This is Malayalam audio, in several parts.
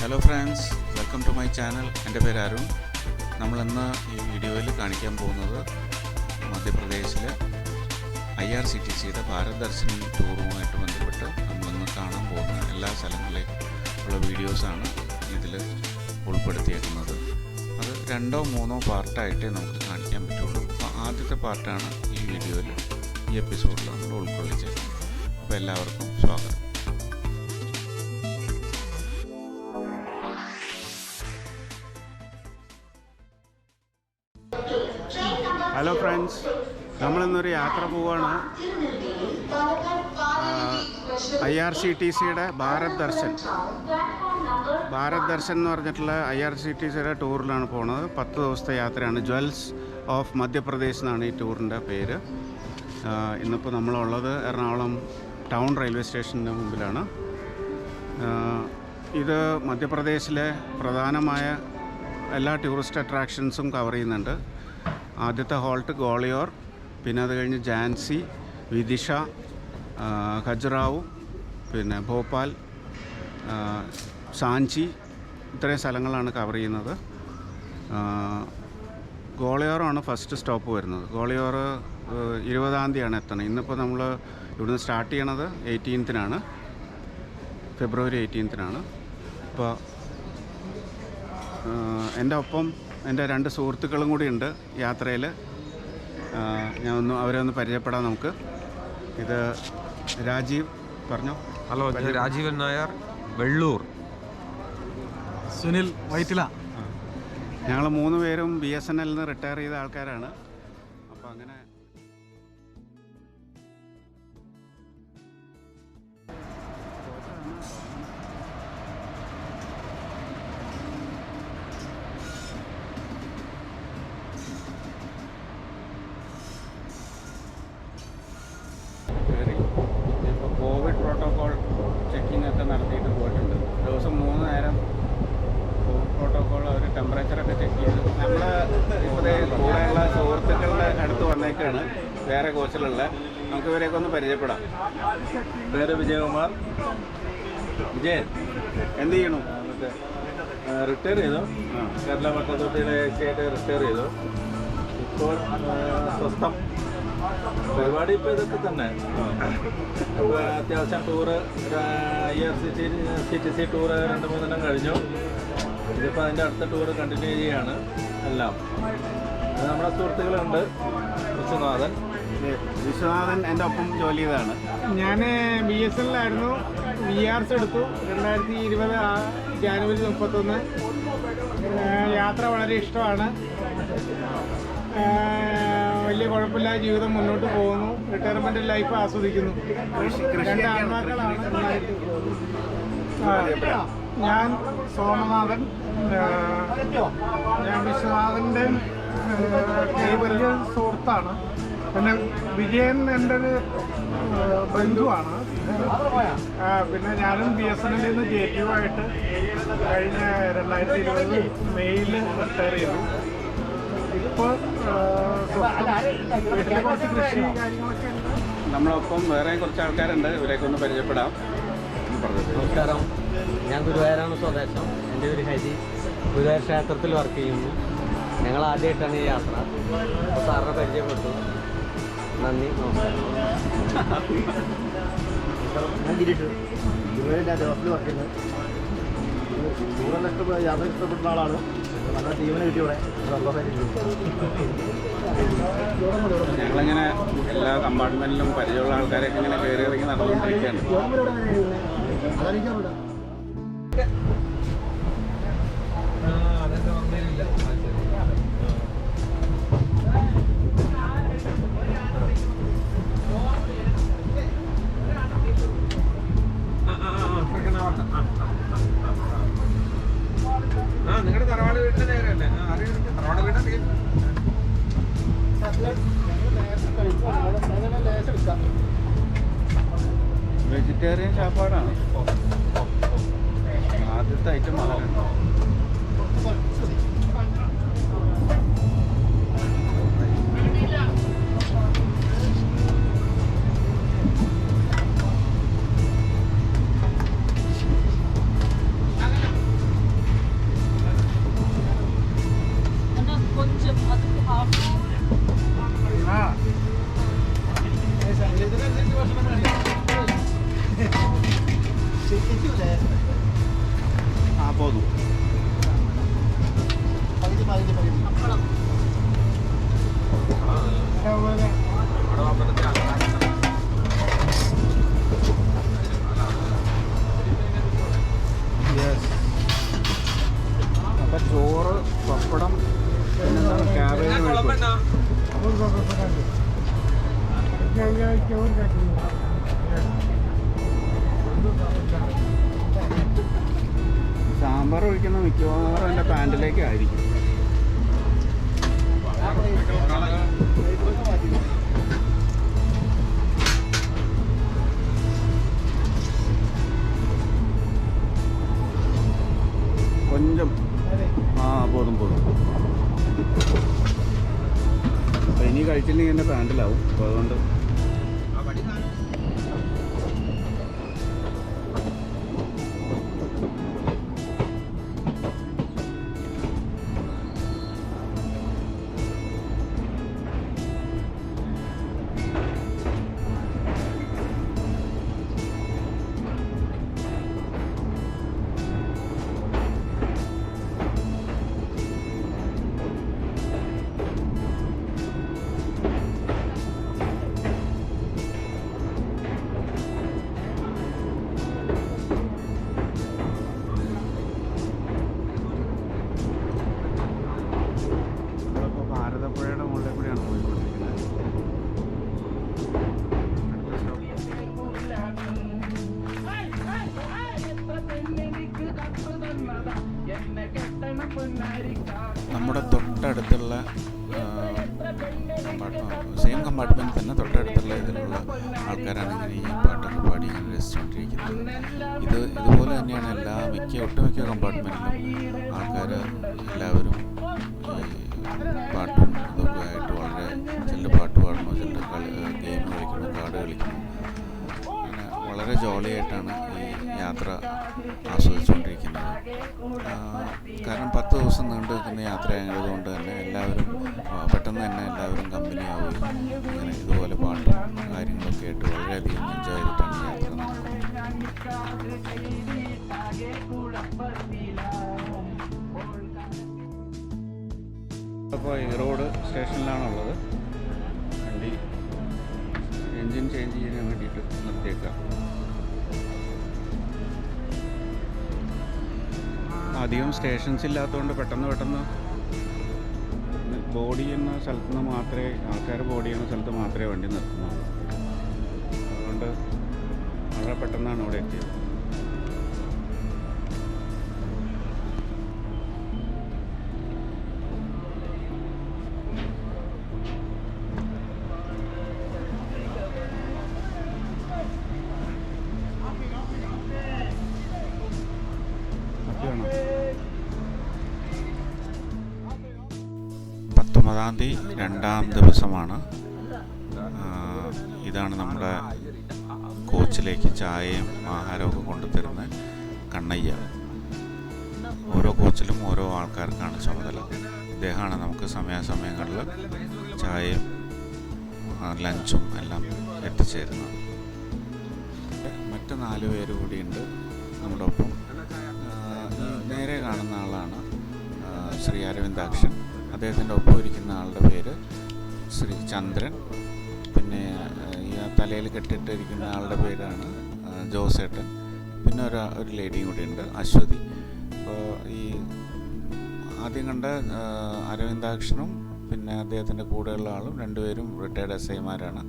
Hello friends, welcome to my channel. എൻ്റെ പേര് അരുൺ. നമ്മളിന്ന് ഈ വീഡിയോയിൽ കാണിക്കാൻ പോകുന്നത് മധ്യപ്രദേശിലെ IRCTCയുടെ ഭാരത് ദർശൻ ടൂറുമായിട്ട് ബന്ധപ്പെട്ട് നമ്മളിന്ന് കാണാൻ പോകുന്ന എല്ലാ സ്ഥലങ്ങളിലേക്കും ഉള്ള വീഡിയോസാണ് ഇതിൽ ഉൾപ്പെടുത്തിയേക്കുന്നത്. അത് 2 or 3 പാർട്ടായിട്ടേ നമുക്ക് കാണിക്കാൻ പറ്റുള്ളൂ. അപ്പോൾ ആദ്യത്തെ പാർട്ടാണ് ഈ വീഡിയോയിൽ, ഈ എപ്പിസോഡിൽ നമ്മൾ ഉൾക്കൊള്ളിച്ചേക്കുന്നത്. അപ്പോൾ എല്ലാവർക്കും സ്വാഗതം. ഹലോ ഫ്രണ്ട്സ്, നമ്മളിന്നൊരു യാത്ര പോവുകയാണ്. IRCTCയുടെ ഭാരത് ദർശൻ എന്ന് പറഞ്ഞിട്ടുള്ള IRCTCയുടെ ടൂറിലാണ് പോകുന്നത്. 10 ദിവസത്തെ യാത്രയാണ്. ജ്വൽസ് ഓഫ് മധ്യപ്രദേശ് എന്നാണ് ഈ ടൂറിൻ്റെ പേര്. ഇന്നിപ്പോൾ നമ്മളുള്ളത് എറണാകുളം ടൗൺ റെയിൽവേ സ്റ്റേഷൻ്റെ മുമ്പിലാണ്. ഇത് മധ്യപ്രദേശിലെ പ്രധാനമായ എല്ലാ ടൂറിസ്റ്റ് അട്രാക്ഷൻസും കവർ ചെയ്യുന്നുണ്ട്. ആദ്യത്തെ ഹോൾട്ട് ഗ്വാളിയോർ, പിന്നെ അത് കഴിഞ്ഞ് ഝാൻസി, വിദിഷ, ഖജുറാവോ, പിന്നെ ഭോപ്പാൽ, സാഞ്ചി, ഇത്രയും സ്ഥലങ്ങളാണ് കവർ ചെയ്യുന്നത്. ഗ്വാളിയോറാണ് ഫസ്റ്റ് സ്റ്റോപ്പ് വരുന്നത്. ഗ്വാളിയോർ 20-ാം തീയതിയാണ് എത്തണം. ഇന്നിപ്പോൾ നമ്മൾ ഇവിടുന്ന് സ്റ്റാർട്ട് ചെയ്യണത് 18-നാണ്, ഫെബ്രുവരി 18-നാണ്. അപ്പോൾ എൻ്റെ ഒപ്പം എൻ്റെ 2 സുഹൃത്തുക്കളും കൂടി ഉണ്ട് യാത്രയിൽ. അവരെ ഒന്ന് പരിചയപ്പെടാം നമുക്ക്. ഇത് രാജീവ്, പറഞ്ഞോ. ഹലോ, രാജീവൻ നായർ, വെള്ളൂർ. സുനിൽ, വൈറ്റില. ഞങ്ങൾ 3 പേരും BSNL നിന്ന് റിട്ടയർ ചെയ്ത ആൾക്കാരാണ്. അപ്പോൾ അങ്ങനെ ഇപ്പോൾ കോവിഡ് പ്രോട്ടോക്കോൾ ചെക്കിംഗ് ഒക്കെ നടത്തിയിട്ട് പോയിട്ടുണ്ട്. ദിവസം 3 നേരം കോവിഡ് പ്രോട്ടോക്കോൾ അവർ ടെമ്പറേച്ചറൊക്കെ ചെക്ക് ചെയ്ത്. നമ്മൾ ഇവിടെ കൂടെയുള്ള സുഹൃത്തുക്കളുടെ അടുത്ത് വന്നേക്കാണ്, വേറെ കോച്ചിലുള്ള. നമുക്ക് ഇവരെയൊക്കെ ഒന്ന് പരിചയപ്പെടാം. പേര് വിജയകുമാർ. വിജയൻ എന്ത് ചെയ്യണു? റിട്ടയർ ചെയ്തു. കേരള മട്ടത്തോട്ടിയിലെ ആയിട്ട് റിട്ടയർ ചെയ്തു. ഇപ്പോൾ സ്വസ്ഥം. പരിപാടി ഇപ്പോൾ ഇതൊക്കെ തന്നെ. അപ്പോൾ അത്യാവശ്യം ടൂറ് IRCTC ടൂറ് 2-3 എണ്ണം കഴിഞ്ഞു. ഇതിപ്പോൾ അതിൻ്റെ അടുത്ത ടൂറ് കണ്ടിന്യൂ ചെയ്യുകയാണ് എല്ലാം. അത് നമ്മുടെ സുഹൃത്തുക്കളുണ്ട്. വിശ്വനാഥൻ എൻ്റെ ഒപ്പം ജോലി ചെയ്തതാണ്. ഞാൻ BSNL-ലായിരുന്നു. VRS എടുത്തു 2020 ജാനുവരി 31. യാത്ര വളരെ ഇഷ്ടമാണ്. വലിയ കുഴപ്പമില്ലാതെ ജീവിതം മുന്നോട്ട് പോകുന്നു. റിട്ടയർമെൻറ്റ് ലൈഫ് ആസ്വദിക്കുന്നു. 2 ആൺമക്കളാണ്. ഞാൻ സോമനാഥൻ. ഞാൻ വിശ്വനാഥൻ്റെ വലിയ സുഹൃത്താണ്. പിന്നെ വിജയൻ എൻ്റെ ഒരു ബന്ധുവാണ്. പിന്നെ ഞാനും BSNL-ൽ നിന്ന് JTU-ആയിട്ട് കഴിഞ്ഞ 2020 മെയ്യിൽ റിട്ടയർ ചെയ്തു. ഇപ്പോൾ വീട്ടിലെ കുറച്ച് കൃഷി കാര്യങ്ങളൊക്കെ ഉണ്ട്. നമ്മളൊപ്പം വേറെ കുറച്ച് ആൾക്കാരുണ്ട്, ഇവരെയൊക്കെ ഒന്ന് പരിചയപ്പെടാം. നമസ്കാരം, ഞാൻ ഗുരുവായൂരാണ് സ്വദേശം. എൻ്റെ ഒരു ഹരി, ഗുരുവായൂർ ക്ഷേത്രത്തിൽ വർക്ക് ചെയ്യുന്നു. ഞങ്ങൾ ആദ്യമായിട്ടാണ് ഈ യാത്ര. അപ്പോൾ സാറിനെ പരിചയപ്പെട്ടു. നന്ദി, നമസ്കാരം. ഞാൻ ഗിരീഷ്, ഗുരുവായൂരിൻ്റെ ദിവസത്തിൽ വർക്ക് ചെയ്യുന്നത്. ടൂറെല്ലാം യാത്ര ഇഷ്ടപ്പെടുന്ന ആളാണ്. നല്ല ടീമിനെ കിട്ടിയോടെ ഞങ്ങളിങ്ങനെ എല്ലാ കമ്പാർട്ട്മെൻറ്റിലും പരിചയമുള്ള ആൾക്കാരെയൊക്കെ ഇങ്ങനെ കയറി ഇറങ്ങി നടന്നുകൊണ്ടിരിക്കുകയാണ്. നിങ്ങളുടെ തറവാട് വീട്ടിൽ നേരല്ലേ? തറവാട് വീട്ടിൽ വെജിറ്റേറിയൻ ഷാപ്പാടാണ്. ആദ്യത്തെ ഐറ്റം വളരെ పోదు അപ്പം ചോറ് പപ്പടം പിന്നെ ക്യാബേജ് സാമ്പാർ ഒഴിക്കുന്ന മിക്കവാറും എൻ്റെ പാൻറ്റിലേക്കായിരിക്കും. കൊഞ്ചം പോതും അപ്പം ഇനി കഴിച്ചില്ലെങ്കിൽ എൻ്റെ പാൻറ്റിലാവും. അപ്പോൾ അതുകൊണ്ട് ഭാരതപ്പുഴയുടെ മുകളിൽ കൂടിയാണ് പോയിക്കൊണ്ടിരിക്കുന്നത്. നമ്മുടെ തൊട്ടടുത്തുള്ള സെയിം കമ്പാർട്ട്മെൻറ്റ് തന്നെ തൊട്ടടുത്തുള്ള ഇതിലുള്ള ആൾക്കാരാണ് ഇങ്ങനെ ഈ പാട്ടൊക്കെ പാടി ഇങ്ങനെ രസിച്ചുകൊണ്ടിരിക്കുന്നത്. ഇതുപോലെ തന്നെയാണ് ഒട്ടുമിക്ക കമ്പാർട്ട്മെൻറ്റിലും ആൾക്കാർ എല്ലാവരും പാട്ടും ഇതൊക്കെ ആയിട്ട് വളരെ ചിലർ പാട്ട് പാടണോ, ചിലർ ഗെയിം കളിക്കണോ, കാർഡ് കളിക്കണോ, അങ്ങനെ വളരെ ജോളിയായിട്ടാണ് ഈ യാത്ര ആസ്വദിച്ചുകൊണ്ടിരിക്കുന്നത്. കാരണം 10 ദിവസം നീണ്ടു നിൽക്കുന്ന യാത്രയായതുകൊണ്ട് തന്നെ പെട്ടെന്ന് തന്നെ എല്ലാവരും കമ്പനിയാവുകയും ഇങ്ങനെ ഇതുപോലെ പാട്ടും കാര്യങ്ങളൊക്കെ ആയിട്ട് വളരെയധികം എൻജോയ് ചെയ്തിട്ടാണ് യാത്ര നടക്കുന്നത്. അപ്പോൾ ഈറോഡ് സ്റ്റേഷനിലാണുള്ളത്. വണ്ടി എൻജിൻ ചേഞ്ച് ചെയ്യാൻ വേണ്ടിയിട്ട് നിർത്തിയേക്കാം. അധികം സ്റ്റേഷൻസ് ഇല്ലാത്തതുകൊണ്ട് പെട്ടെന്ന് ബോഡി ചെയ്യുന്ന സ്ഥലത്ത് നിന്ന് മാത്രമേ ആൾക്കാർ ബോഡി ചെയ്യുന്ന സ്ഥലത്ത് മാത്രമേ വണ്ടി നിർത്തുന്നുള്ളൂ. അതുകൊണ്ട് വളരെ പെട്ടെന്നാണ് ഇവിടെ എത്തിയത്. പത്തൊമ്പതാം തീയതി 2ാം ദിവസമാണ്. ഇതാണ് നമ്മുടെ കോച്ചിലേക്ക് ചായയും ആഹാരമൊക്കെ കൊണ്ടുതരുന്ന കണ്ണയ്യ. ഓരോ കോച്ചിലും ഓരോ ആൾക്കാർക്കാണ് ചുമതല. ഇദ്ദേഹമാണ് നമുക്ക് സമയാസമയങ്ങളിൽ ചായയും ലഞ്ചും എല്ലാം എത്തിച്ചേരുന്നത്. മറ്റ് 4 പേര് കൂടിയുണ്ട് നമ്മുടെ ഒപ്പം. നേരെ കാണുന്ന ആളാണ് ശ്രീ അരവിന്ദാക്ഷൻ. അദ്ദേഹത്തിൻ്റെ ഒപ്പം ഇരിക്കുന്ന ആളുടെ പേര് ശ്രീ ചന്ദ്രൻ. പിന്നെ ഈ തലയിൽ കെട്ടിട്ടിരിക്കുന്ന ആളുടെ പേരാണ് ജോസേട്ടൻ. പിന്നെ ഒരു ലേഡിയും കൂടി ഉണ്ട്, അശ്വതി. അപ്പോൾ ഈ ആദ്യം കണ്ട അരവിന്ദാക്ഷനും പിന്നെ അദ്ദേഹത്തിൻ്റെ കൂടെയുള്ള ആളും 2 പേരും റിട്ടയർഡ് SIമാരാണ്.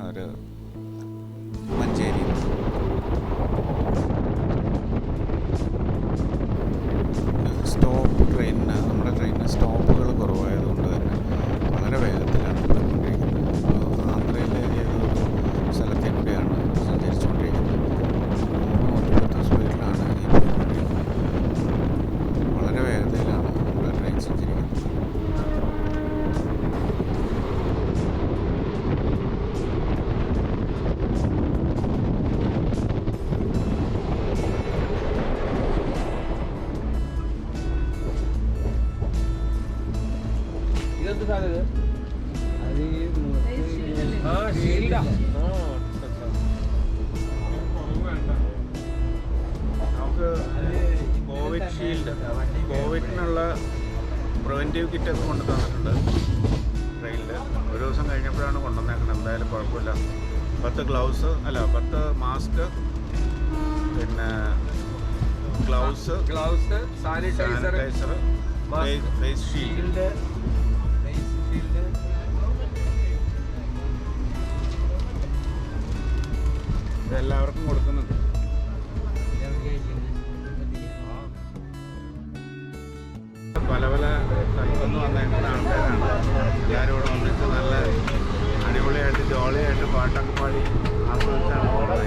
അവർ മഞ്ചേരി. നമ്മുടെ ട്രെയിനിന് സ്റ്റോപ്പുകൾ കുറവായതുകൊണ്ട് തന്നെ വളരെ വേഗത്തിലാണ് പോയിക്കൊണ്ടിരിക്കുന്നത്. ആന്ധ്രയിലെ ഏതൊരു സ്ഥലത്തെ കൂടെയാണ് സഞ്ചരിച്ചുകൊണ്ടിരിക്കുന്നത്. 110 സ്പീഡിലാണ് ഈ പോയിക്കൊണ്ടിരിക്കുന്നത്. വളരെ വേഗതയിലാണ് നമ്മുടെ ട്രെയിൻ സഞ്ചരിക്കുന്നത്. ഷീൽഡ്, കോവിഡിനുള്ള പ്രിവെൻറ്റീവ് കിറ്റൊക്കെ കൊണ്ടു തന്നിട്ടുണ്ട് ട്രെയിനിൽ. ഒരു ദിവസം കഴിഞ്ഞപ്പോഴാണ് കൊണ്ടുവന്നേക്കുന്നത്. എന്തായാലും കുഴപ്പമില്ല. 10 ഗ്ലൗസ് അല്ല 10 മാസ്ക്, പിന്നെ ഗ്ലൗസ്, സാനിറ്റൈസർ, ഫേസ് ഷീൽഡ്. ഇതെല്ലാവർക്കും കൊടുക്കുന്നുണ്ട്. പല പല സ്ഥലത്തുനിന്ന് വന്നേക്കുന്ന ആൾക്കാരാണ്. എല്ലാവരും ഇവിടെ വന്നിട്ട് നല്ല അടിപൊളിയായിട്ട് ജോളിയായിട്ട് പാട്ടൊക്കെ പാടി ആസ്വദിച്ചാണ് പോകുന്നത്.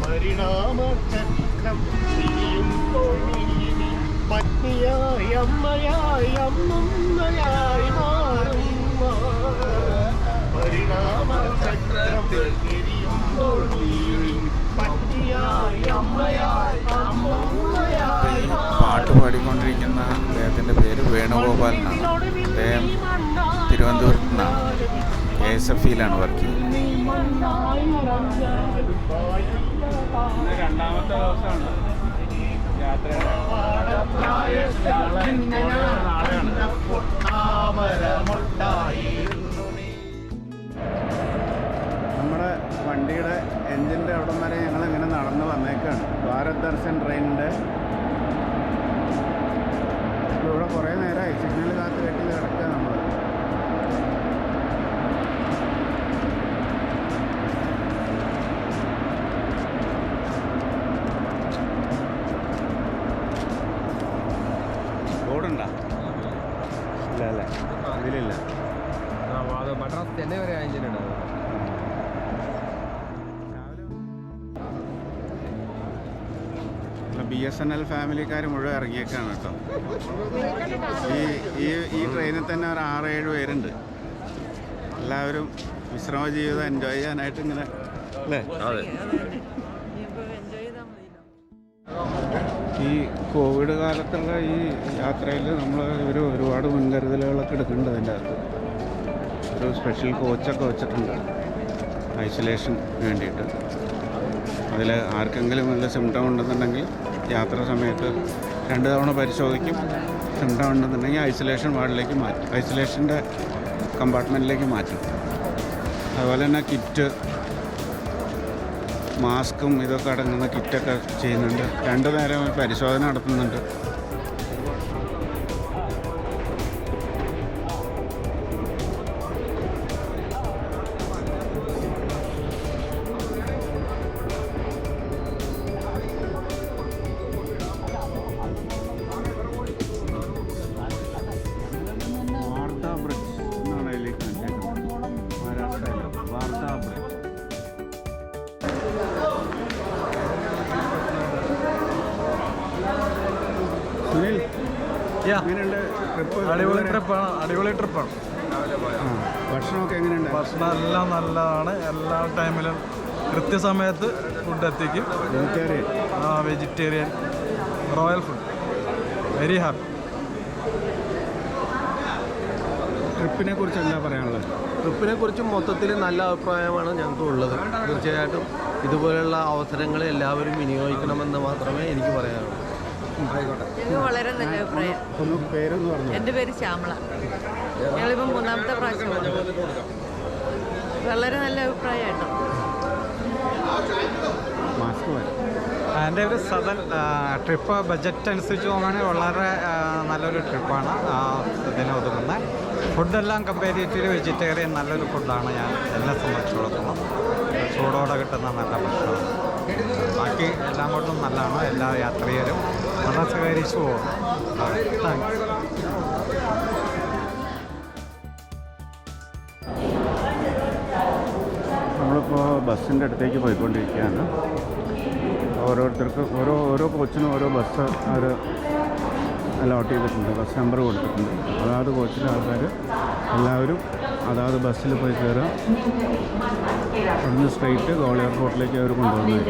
പരിണാമചക്രം പത്നിയായി അമ്മയായി അമ്മയായി മാറും. പരിണാമചക്രം പത്നിയായി അമ്മയായി അമ്മയായി. പാട്ട് പാടിക്കൊണ്ടിരിക്കുന്ന അദ്ദേഹത്തിൻ്റെ പേര് വേണുഗോപാലനാണ്. അദ്ദേഹം തിരുവനന്തപുരത്ത് നിന്നാണ്. KSFE-യിലാണ് വർക്ക് ചെയ്യുന്നത്. രണ്ടാമത്തെ ദിവസമാണ് യാത്രയുടെ. നമ്മുടെ വണ്ടിയുടെ എൻജിൻ്റെ അവിടം വരെ ഞങ്ങൾ ഇങ്ങനെ നടന്ന് വന്നേക്കാണ്. ഭാരത് ദർശൻ ട്രെയിനിൻ്റെ ഇവിടെ കുറേ നേരമായി സിഗ്നൽ കാത്ത് കെട്ടി കിടക്കുക നമ്മൾ. ബോർഡുണ്ടോ? ഇല്ല അല്ലേ, ഇതിലില്ല. മദ്രാസ് ചെന്നൈ വരെ എഞ്ചിനുണ്ട്. BSNL ഫാമിലിക്കാർ മുഴുവൻ ഇറങ്ങിയേക്കാണ് കേട്ടോ. ഈ ട്രെയിനിൽ തന്നെ ഒരു 6-7 പേരുണ്ട്. എല്ലാവരും വിശ്രമ ജീവിതം എൻജോയ് ചെയ്യാനായിട്ട് ഇങ്ങനെ അല്ലേ. ഈ കോവിഡ് കാലത്തുള്ള ഈ യാത്രയിൽ നമ്മൾ ഒരുപാട് മുൻകരുതലുകളൊക്കെ എടുക്കുന്നുണ്ട്. അതിൻ്റെ അകത്ത് ഒരു സ്പെഷ്യൽ കോച്ചൊക്കെ വെച്ചിട്ടുണ്ട് ഐസൊലേഷൻ വേണ്ടിയിട്ട്. അതിൽ ആർക്കെങ്കിലും വല്ല സിംറ്റം ഉണ്ടെന്നുണ്ടെങ്കിൽ യാത്ര സമയത്ത് 2 തവണ പരിശോധിക്കും. സിംറ്റം ഉണ്ടെന്നുണ്ടെങ്കിൽ ഐസൊലേഷൻ വാർഡിലേക്ക് മാറ്റും, ഐസൊലേഷൻ്റെ കമ്പാർട്ട്മെൻറ്റിലേക്ക് മാറ്റും. അതുപോലെ തന്നെ കിറ്റ്, മാസ്കും ഇതൊക്കെ അടങ്ങുന്ന കിറ്റൊക്കെ ചെയ്യുന്നുണ്ട്. 2 നേരം പരിശോധന നടത്തുന്നുണ്ട്. വാർത്താ ബ്രിഡ്ജ് എന്നാണ് അതിലേക്ക് കണ്ടേക്കുന്നത്. മഹാരാഷ്ട്രയിലെ വാർത്താ ബ്രിഡ്ജ്. സുനിൽ, എങ്ങനെയുണ്ട് ട്രിപ്പ്? അടിപൊളി ട്രിപ്പാണ്. ഭക്ഷണമൊക്കെ എങ്ങനെയുണ്ട്? ഭക്ഷണം എല്ലാം നല്ലതാണ്. എല്ലാ ടൈമിലും കൃത്യസമയത്ത് ഫുഡ് എത്തിക്കും. Vegetarian royal food. Very happy. ട്രിപ്പിനെ കുറിച്ച് എന്താ പറയാനുള്ളത്? ട്രിപ്പിനെ കുറിച്ച് മൊത്തത്തിൽ നല്ല അഭിപ്രായമാണ് ഞങ്ങൾക്ക് ഉള്ളത്. തീർച്ചയായിട്ടും ഇതുപോലെയുള്ള അവസരങ്ങൾ എല്ലാവരും വിനിയോഗിക്കണമെന്ന് മാത്രമേ എനിക്ക് പറയാനുള്ളൂ. ഞങ്ങൾക്ക് വളരെ നല്ല അഭിപ്രായം. പേരൊന്ന് പറഞ്ഞു. എൻ്റെ പേര് ശ്യാമള. ഞങ്ങളിപ്പം 3ാമത്തെ പ്രാവശ്യമാണ്. വളരെ നല്ല അഭിപ്രായമായിട്ടോ. മാസ്ക് വരും. എൻ്റെ ഒരു സദൻ ട്രിപ്പ് ബഡ്ജറ്റ് അനുസരിച്ച് നോക്കുകയാണെങ്കിൽ വളരെ നല്ലൊരു ട്രിപ്പാണ് ഇതിനെ ഒതുങ്ങുന്നത്. ഫുഡെല്ലാം കമ്പാരിറ്റീവ്ലി വെജിറ്റേറിയൻ നല്ലൊരു ഫുഡാണ്. ഞാൻ എന്നെ സംബന്ധിച്ചിടത്തോളം ചൂടോടെ കിട്ടുന്ന നല്ല ഭക്ഷണമാണ്. ബാക്കി എല്ലാം കൊണ്ടും നല്ലതാണ്. എല്ലാ യാത്രികരും വളരെ സഹകരിച്ചു പോകും. താങ്ക്സ്. നമ്മളിപ്പോൾ ബസ്സിൻ്റെ അടുത്തേക്ക് പോയിക്കൊണ്ടിരിക്കുകയാണ്. ഓരോരുത്തർക്കും ഓരോ കോച്ചിനും ഓരോ ബസ് അവർ അലോട്ട് ചെയ്തിട്ടുണ്ട്. ബസ് നമ്പർ കൊടുത്തിട്ടുണ്ട്. അതാത് കോച്ചിലെ ആൾക്കാർ എല്ലാവരും അതാത് ബസ്സിൽ പോയി കയറുക. അവിടുന്ന് സ്ട്രെയിറ്റ് ഗോൾ എയർപോർട്ടിലേക്ക് അവർ കൊണ്ടുപോകുന്നത്.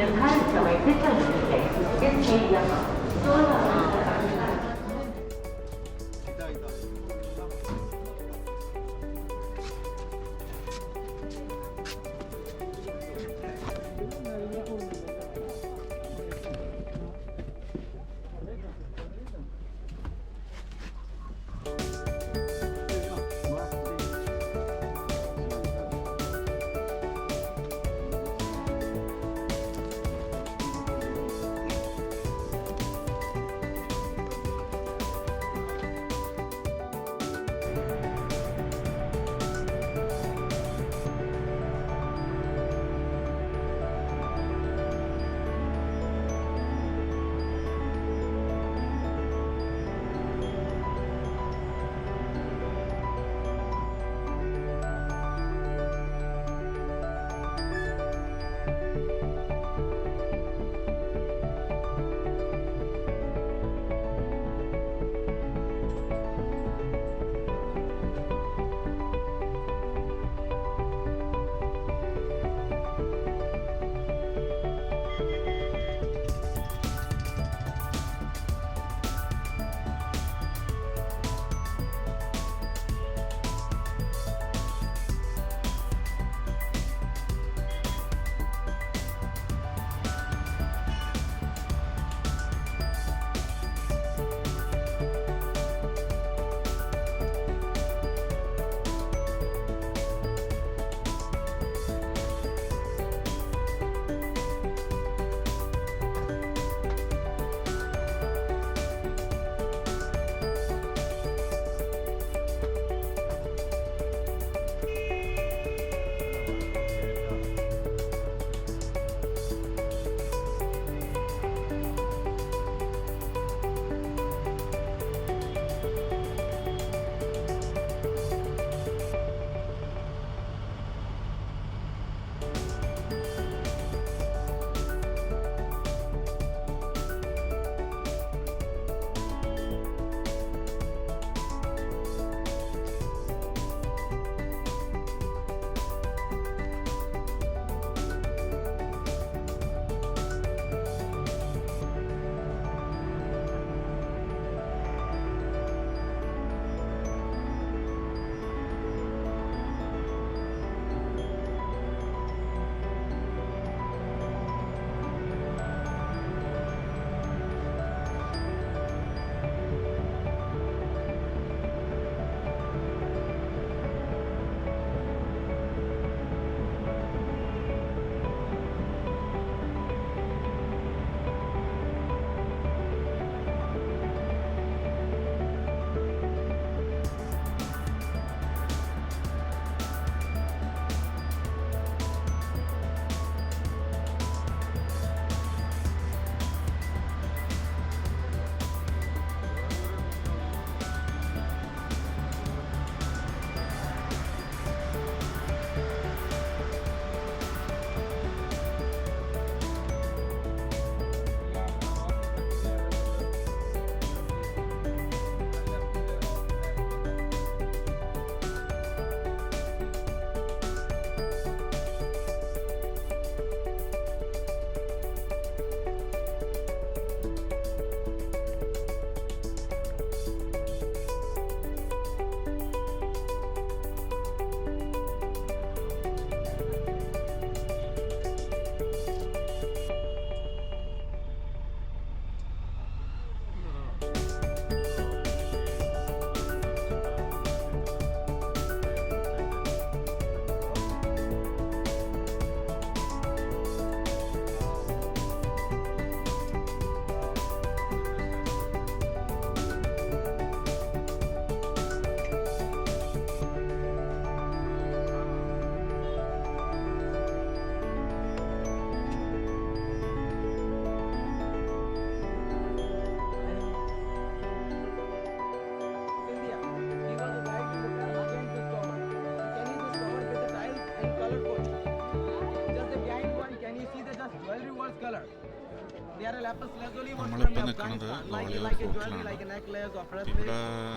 നമ്മളിപ്പോൾ നിൽക്കുന്നത് ഗോളിയോർ ഫോർട്ടിലാണ്.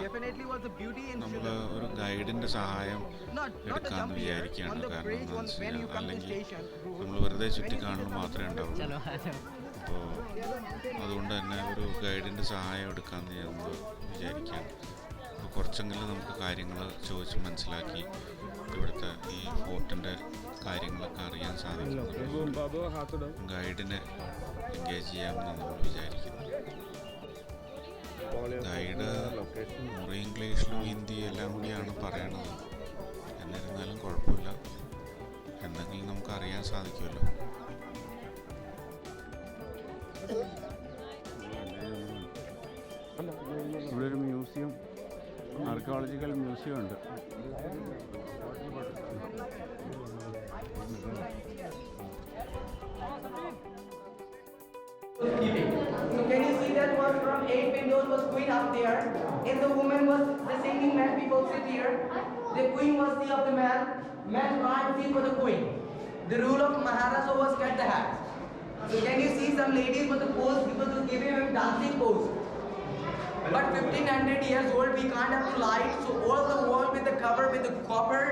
ഇവിടെ നമ്മൾ ഒരു ഗൈഡിൻ്റെ സഹായം എടുക്കാമെന്ന് വിചാരിക്കുകയാണ്. കാരണം എന്താണെന്ന് വെച്ച് കഴിഞ്ഞാൽ അല്ലെങ്കിൽ നമ്മൾ വെറുതെ ചുറ്റിക്കാണൽ മാത്രമേ ഉണ്ടാവുള്ളൂ. അപ്പോൾ അതുകൊണ്ട് തന്നെ ഒരു ഗൈഡിൻ്റെ സഹായം എടുക്കാമെന്ന് നമ്മൾ വിചാരിക്കുകയാണ്. അപ്പോൾ കുറച്ചെങ്കിലും നമുക്ക് കാര്യങ്ങൾ ചോദിച്ച് മനസ്സിലാക്കി ഇവിടുത്തെ ഈ ഫോർട്ടിൻ്റെ കാര്യങ്ങളൊക്കെ അറിയാൻ സാധിക്കും. ഗൈഡിനെ എൻഗേജ് ചെയ്യാമെന്ന് നമ്മൾ വിചാരിക്കുന്നു. ഗൈഡ് മുറി ഇംഗ്ലീഷിലും ഹിന്ദി എല്ലാം കൂടിയാണ് പറയണത്. എന്നിരുന്നാലും കുഴപ്പമില്ല, എന്തെങ്കിലും നമുക്ക് അറിയാൻ സാധിക്കുമല്ലോ. ഇവിടെ ഒരു മ്യൂസിയം, ആർക്കിയോളജിക്കൽ മ്യൂസിയം ഉണ്ട്. So can you see that was from 8 windows was queen up there, and the woman was the singing man. People sit here. The queen was the of the man. Man can't see for the queen. The rule of Maharaja was cut the hat. So can you see some ladies with the pose? People to give him dancing pose. But 1500 years old, we can't have the light. So all the wall with the cover with the copper,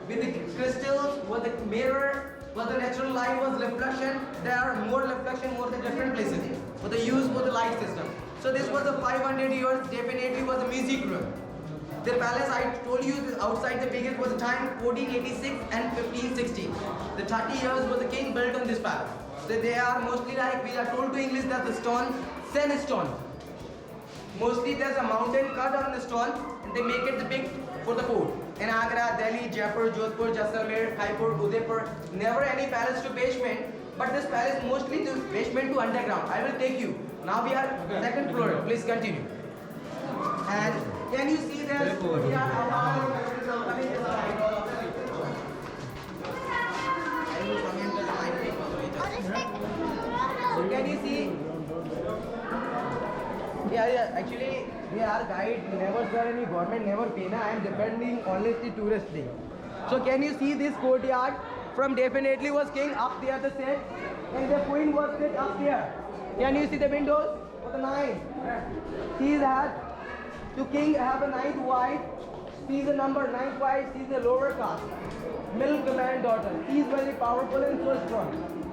with the crystals, with the mirror. But the natural light was reflection. There are more reflection, more the different places. For the use for the light system. So this was the 500 years. Definitely was a music room. The palace I told you outside the biggest was the time 1486 and 1560. The 30 years was the king built on this palace. So they are mostly like we are told to English that the stone, sandstone. Mostly there's a mountain cut on the stone and they make it the big for the fort. In Agra, Delhi, Jaipur, Jodhpur, Jaisalmer, Jaipur, Udaipur, never any palace to basement, but this palace mostly to basement to underground. I will take you. Now we are second floor. Please continue. And can you see that we are allowed coming to the side? I will come into the light. So can you see? Yeah. Actually, we are guide. Never sir, any government never pay. Na, I am depending only the tourist thing. So can you see this courtyard? From definitely was king up there the set, and the queen was sit up there. Can you see the windows for the 9? She has to king have a 9th wife. She is a number 9th wife. She is a lower caste, milkman daughter. She is very powerful and so strong.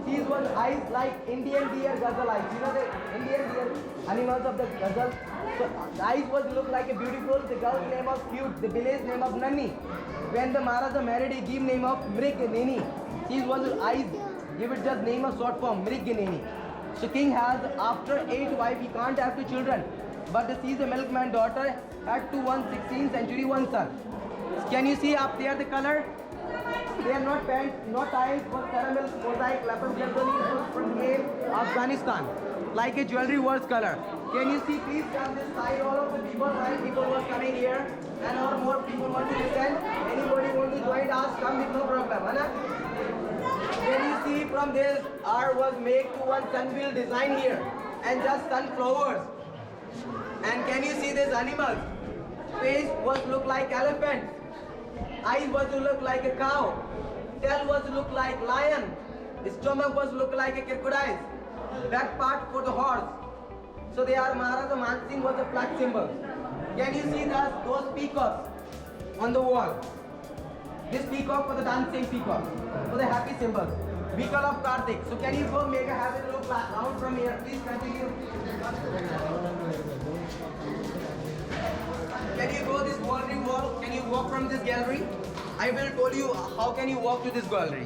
She was eyes like Indian deer gazelle eyes. You know the Indian deer animals of the gazelle. So the eyes was look like a beautiful. The girl's name was cute. The village name of Nanni. When the Maharaja married, he gave name of Mriganini. She was eyes. Give it just name of short form Mriganini. So king has after 8 wife, he can't have 2 children. But she is a milkman daughter. Had 16th century one son. Can you see up there the color? They are not pants, not tiles, but caramel, mosaic, lapis lazuli from Afghanistan. Like a jewelry worth color. Can you see please on this side all of the people, 9 people was coming here and or more people want to listen. Anybody want to join us, come with no problem. Anna? Can you see from this R was made to one sunwheel design here and just sunflowers. And can you see this animals? Face was look like elephant. Eyes was to look like a cow. Tail was to look like lion. Stomach was to look like a crocodile. Back part for the horse. So they are Maharaja Man Singh was a flag symbol. Can you see those peacocks on the wall? This peacock for the dancing peacock, for the happy symbols. Vehicle of Kartik. So can you go make a habit look round from here? Please continue. Can you go this gallery wall? Can you walk from this gallery? I will tell you how can you walk to this gallery.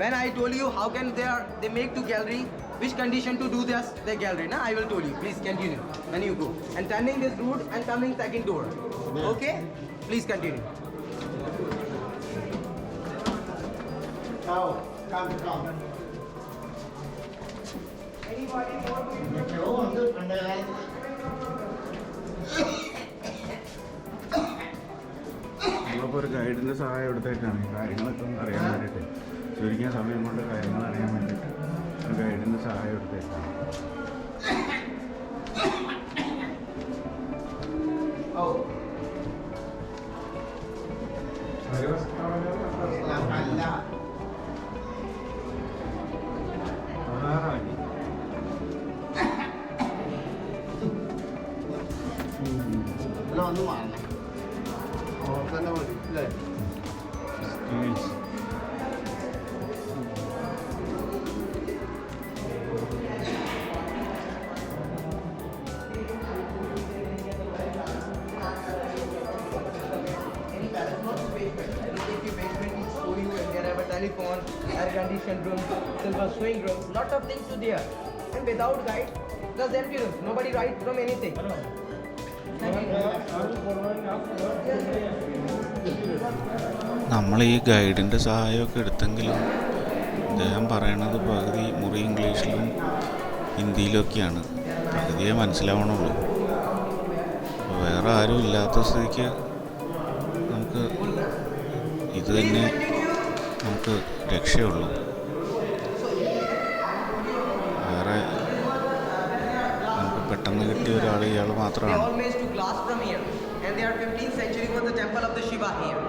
When I told you how can they make to gallery, which condition to do this the gallery. Now I will tell you. Please continue. When you go and turning this route and coming second door. Okay? Please continue. Come. Anybody more to നമ്മളിപ്പോൾ ഒരു ഗൈഡിൻ്റെ സഹായം എടുത്തേക്കാണ് കാര്യങ്ങളൊക്കെ ഒന്ന് അറിയാൻ വേണ്ടിയിട്ട്. ചുരുങ്ങിയ സമയം കൊണ്ട് കാര്യങ്ങൾ അറിയാൻ വേണ്ടിയിട്ട് ഒരു ഗൈഡിൻ്റെ സഹായം എടുത്തേക്കാണ്. La തന്നെ മതി അല്ലേ? Steels. Telephone, air-conditioned room, silver swing room, lot of things to there. And without guide, just empty room. Nobody write from anything. നമ്മൾ ഈ ഗൈഡിൻ്റെ സഹായമൊക്കെ എടുത്തെങ്കിലും അദ്ദേഹം പറയണത് പകുതി മുറി ഇംഗ്ലീഷിലും ഹിന്ദിയിലൊക്കെയാണ്. പകുതിയെ മനസ്സിലാവണുള്ളൂ. അപ്പോൾ വേറെ ആരും ഇല്ലാത്ത സ്ഥിതിക്ക് നമുക്ക് ഇത് തന്നെ നമുക്ക് രക്ഷയുള്ളൂ. വേറെ നമുക്ക് പെട്ടെന്ന് കിട്ടിയ ഒരാൾ ഇയാൾ They മാത്രമാണ്. all made to glass from here. And they are 15th century was the temple of the Shiva here.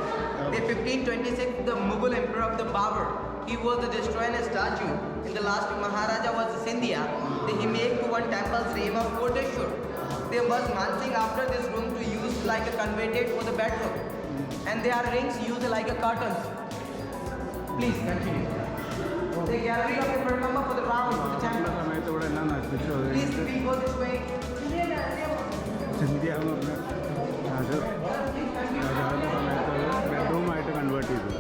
They 1526 the Mughal emperor of the Babur. He was the destroying a statue. In the last Maharaja was the Scindia. He made to one temple's name of Koteshwar. They was mansing after this room to use like a converted for the bedroom. And they are rings used like a curtains. Please continue. They carry up the number for the round for the temple. സമയത്ത് ഇവിടെ എല്ലാം നശിപ്പിച്ചു. Please we go this way. Scindia എന്ന് പറഞ്ഞ അത് രാജാവിൻ്റെ സമയത്ത് അത് ബെഡ്റൂമായിട്ട് കൺവേർട്ട് ചെയ്തു.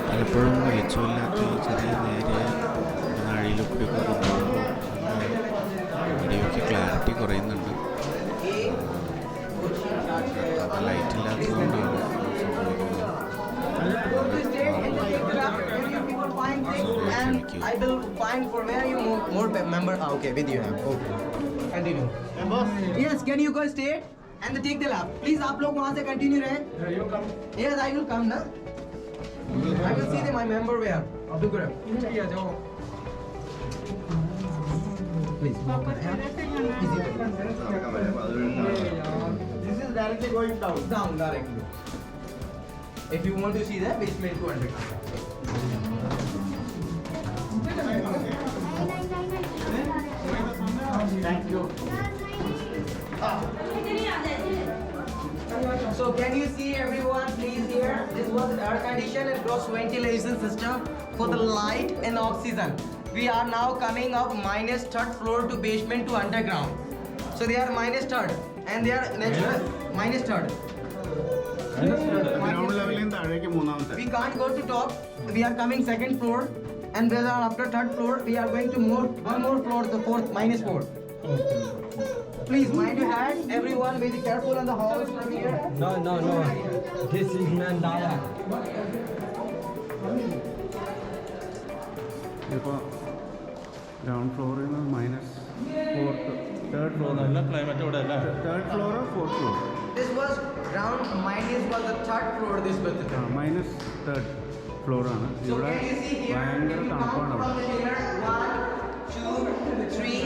പലപ്പോഴും വെളിച്ചമില്ലാത്ത ഈ ചെറിയ നേരിയ നാഴിയിലൊക്കെയൊക്കെ കൊണ്ടുപോകുമ്പോൾ വീഡിയോയ്ക്ക് ക്ലാരിറ്റി കുറയുന്നുണ്ട്. ലൈറ്റ് ഇല്ലാത്തതുകൊണ്ടാണ് സംഭവിക്കുന്നത്. And I will find for where you more member. Okay, with you have. Okay. Continue. Yes, can you guys stay and take the lap? Please, आप लोग वहाँ से continue रहे. Yes, I will come ना. I will see my member where. Abdul Karim. Please. Easy. This is directly going down. Down directly. If you want to see the basement to underground. Thank you. So can you see everyone please here? This was air conditioned and cross ventilation system for the light and oxygen. We are now coming up minus third floor to basement to underground. So they are minus third and they are next minus third. Ground ലെവലിൽ താഴേക്ക് മൂന്നാമത്തെ. We can't go to top. We are coming second floor and then after third floor we are going to one more floor, the fourth minus 4. Please mind your head, everyone. Be careful on the halls from here. No. This is Mandaya. ഇപ്പോൾ ഗ്രൗണ്ട് ഫ്ലോറിൽ നിന്ന് -4 തേർഡ് ഫ്ലോർ നല്ല ക്ലൈമറ്റ് ഇവിടെ അല്ലേ? Third fluoro fourth floor? This was ground minus was the third floor. This was the minus third ഫ്ലോറാണ്. So ഇവിടെ can you see here? ഭയങ്കര Can you തണുപ്പാണ് count അവിടെ. from here? 1, 2, 3,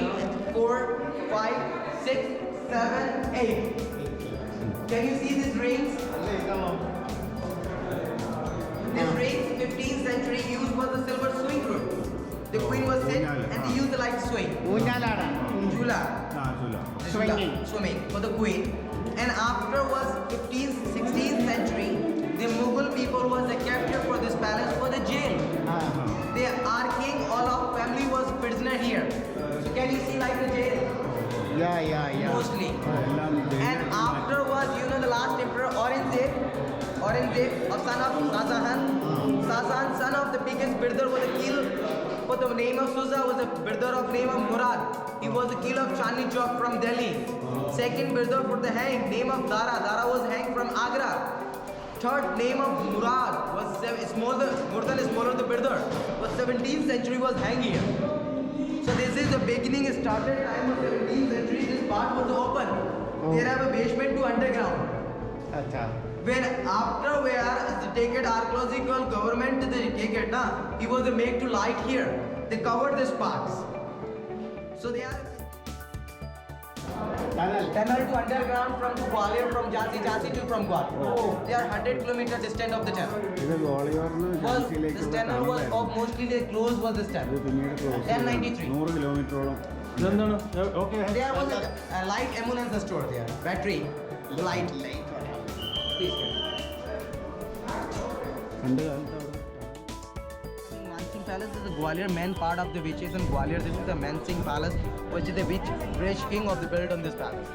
4, 5, 6, 7, 8. Can you see these rings? This rings 15th century used was the silver swing room. The queen was sit and they used the light swing. Jula. Swimming for the queen. And after was 15th, 16th century, the Mughal people was captured for this palace for the jail. They our king, all of family was prisoner here. So can you see like the jail? Yeah. Mostly. എല്ലാം And after was the last emperor Aurangzeb of son of Shahjahan. Shahjahan son of the biggest brother was killed. For the name of Suza was a brother of name of Murad. He was the kill of Chandni Chowk from Delhi. Second brother for the hang name of Dara. Dara was hanged from Agra. Third name of Murad was smaller. Murad is smaller the brother. Was 17th century was hanged here. So this is the beginning. Started time of 17th century. This part was open. There have a basement to underground. When after where the take it archaeological government they take it na, he was the make to light here. They covered this parts. So they are. Tunnel to underground from Gwalior, from Jhansi to from Gwalior. They are 100 kilometers distant of the tunnel. ഇത് ഗോളിയോറിന് This tunnel was mostly they closed was this ഇത് tunnel. പിന്നീട് ക്ലോസ് 1093. 100 കിലോമീറ്ററോളം ഇതെന്താണ് okay There was a light ambulance store there. Battery, light. Please. പണ്ട് കാലത്ത് അവിടെ Mansingh Palace is the Gwalior main part of the which is in Gwalior. This is the Mansingh Palace, which is the which British king of the built on this palace.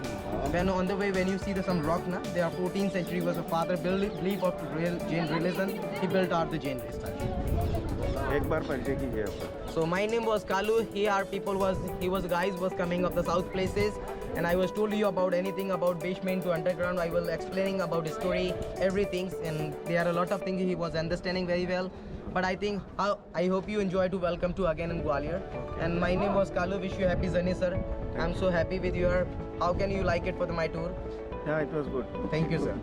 When on the way, when you see the some rock, na, they are 14th century was a father belief of real Jain religion. He built out the Jain statue. एक बार परिचय कीजिए आपका So my name was Kalu. Here our people was guys was coming of the south places, and I was told you about anything about basement to underground. I was explaining about the story, everything, and there are a lot of things he was understanding very well. But I think I hope you enjoy to welcome to again in Gwalior. And my name was Kalu. Wish you happy journey, sir. I'm so happy with your. How can you like it for my tour? Yeah, it was good. Thank you, sir.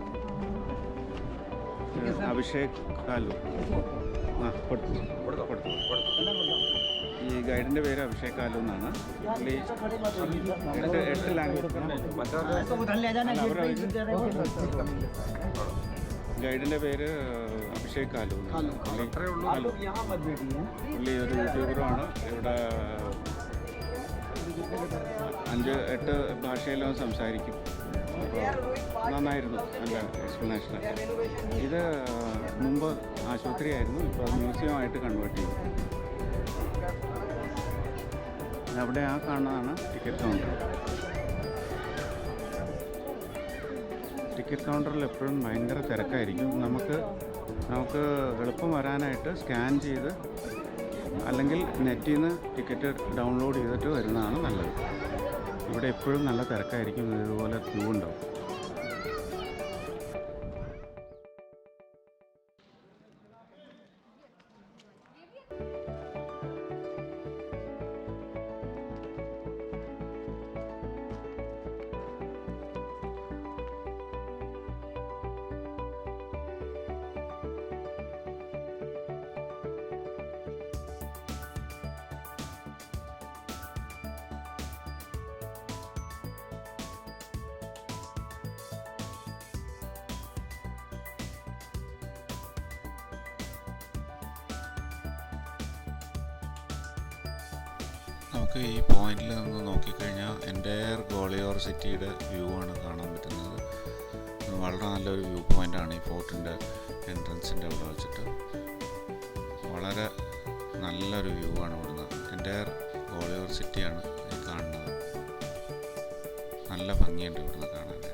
Abhishek കാലു ആ കൊടുത്തു ഈ ഗൈഡിൻ്റെ പേര് അഭിഷേക് കാലു എന്നാണ് പുള്ളി 8 ലാംഗ്വേജ് ഗൈഡിൻ്റെ പേര് അഭിഷേക് കാലു പുള്ളി ഒരു യൂട്യൂബറുമാണ് ഇവിടെ 5-8 ഭാഷയിലും സംസാരിക്കും അപ്പോൾ നന്നായിരുന്നു നല്ല എക്സ്പ്ലനേഷനൊക്കെ ഇത് മുമ്പ് ആശുപത്രിയായിരുന്നു ഇപ്പോൾ മ്യൂസിയമായിട്ട് കൺവേർട്ട് ചെയ്തു അവിടെ ആ കാണുന്നതാണ് ടിക്കറ്റ് കൗണ്ടർ ടിക്കറ്റ് കൗണ്ടറിൽ എപ്പോഴും ഭയങ്കര തിരക്കായിരിക്കും നമുക്ക് എളുപ്പം വരാനായിട്ട് സ്കാൻ ചെയ്ത് അല്ലെങ്കിൽ നെറ്റിൽ നിന്ന് ടിക്കറ്റ് ഡൗൺലോഡ് ചെയ്തിട്ട് വരുന്നതാണ് നല്ലത് ഇവിടെ എപ്പോഴും നല്ല തിരക്കായിരിക്കും ഇതുപോലെ ക്യൂ ഉണ്ടാവും നമുക്ക് ഈ പോയിന്റിൽ നിന്ന് നോക്കിക്കഴിഞ്ഞാൽ എൻ്റയർ ഗോളിയോർ സിറ്റിയുടെ വ്യൂ ആണ് കാണാൻ പറ്റുന്നത് വളരെ നല്ലൊരു വ്യൂ പോയിൻ്റാണ് ഈ ഫോർട്ടിൻ്റെ എൻട്രൻസിൻ്റെ അവിടെ വെച്ചിട്ട് വളരെ നല്ലൊരു വ്യൂ ആണ് ഇവിടുന്ന് എൻ്റയർ ഗോളിയോർ സിറ്റിയാണ് ഈ കാണുന്നത് നല്ല ഭംഗിയുണ്ട് ഇവിടുന്ന് കാണാനായിട്ട്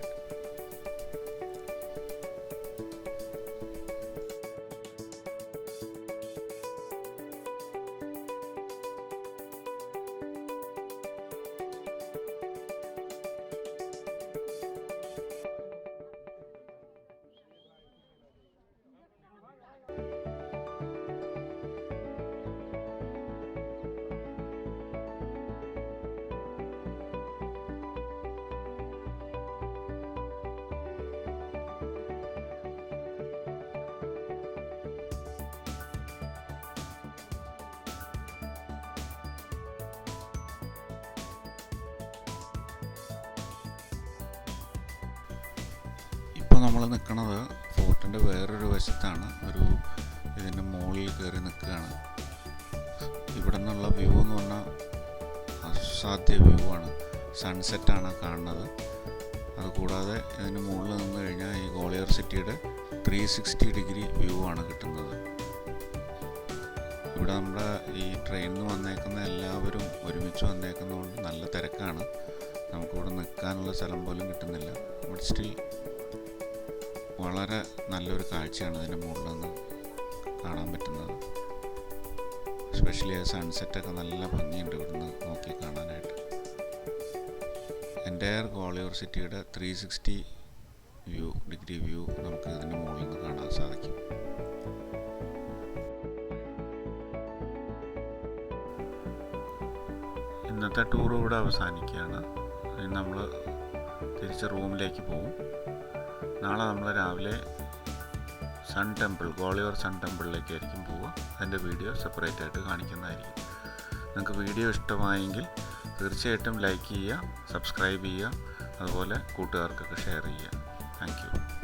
ഇപ്പോൾ നമ്മൾ നിൽക്കുന്നത് ഫോർട്ടിൻ്റെ വേറൊരു വശത്താണ് ഇതിൻ്റെ മുകളിൽ കയറി നിൽക്കുകയാണ് ഇവിടെ നിന്നുള്ള വ്യൂ എന്ന് പറഞ്ഞാൽ അസാധ്യ വ്യൂ ആണ് സൺസെറ്റാണ് കാണുന്നത് അതുകൂടാതെ ഇതിന് മുകളിൽ നിന്ന് കഴിഞ്ഞാൽ ഈ ഗോളിയോർ സിറ്റിയുടെ 360 ഡിഗ്രി വ്യൂ ആണ് കിട്ടുന്നത് ഇവിടെ നമ്മുടെ ഈ ട്രെയിനിൽ വന്നേക്കുന്ന എല്ലാവരും ഒരുമിച്ച് വന്നേക്കുന്നതുകൊണ്ട് നല്ല തിരക്കാണ് നമുക്കിവിടെ നിൽക്കാനുള്ള സ്ഥലം പോലും കിട്ടുന്നില്ല ബട്ട് സ്റ്റിൽ വളരെ നല്ലൊരു കാഴ്ചയാണ് ഇതിൻ്റെ മുകളിൽ നിന്ന് കാണാൻ പറ്റുന്നത് എസ്പെഷ്യലി സൺസെറ്റൊക്കെ നല്ല ഭംഗിയുണ്ട് ഇവിടുന്ന് നോക്കി കാണാനായിട്ട് എൻ്റയർ ഗോളിയോർ സിറ്റിയുടെ 360 ഡിഗ്രി വ്യൂ നമുക്ക് ഇതിൻ്റെ മുകളിൽ നിന്ന് കാണാൻ സാധിക്കും ഇന്നത്തെ ടൂർ ഇവിടെ അവസാനിക്കുകയാണ് ഇനി നമ്മൾ തിരിച്ച് റൂമിലേക്ക് പോകും നാളെ നമ്മൾ രാവിലെ സൺ ടെമ്പിൾ ഗോളിയോർ സൺ ടെമ്പിളിലേക്കായിരിക്കും പോവുക അതിൻ്റെ വീഡിയോ സെപ്പറേറ്റ് ആയിട്ട് കാണിക്കുന്നതായിരിക്കും നിങ്ങൾക്ക് വീഡിയോ ഇഷ്ടമായെങ്കിൽ തീർച്ചയായിട്ടും ലൈക്ക് ചെയ്യുക, സബ്സ്ക്രൈബ് ചെയ്യുക, അതുപോലെ കൂട്ടുകാർക്കൊക്കെ ഷെയർ ചെയ്യുക. Thank you.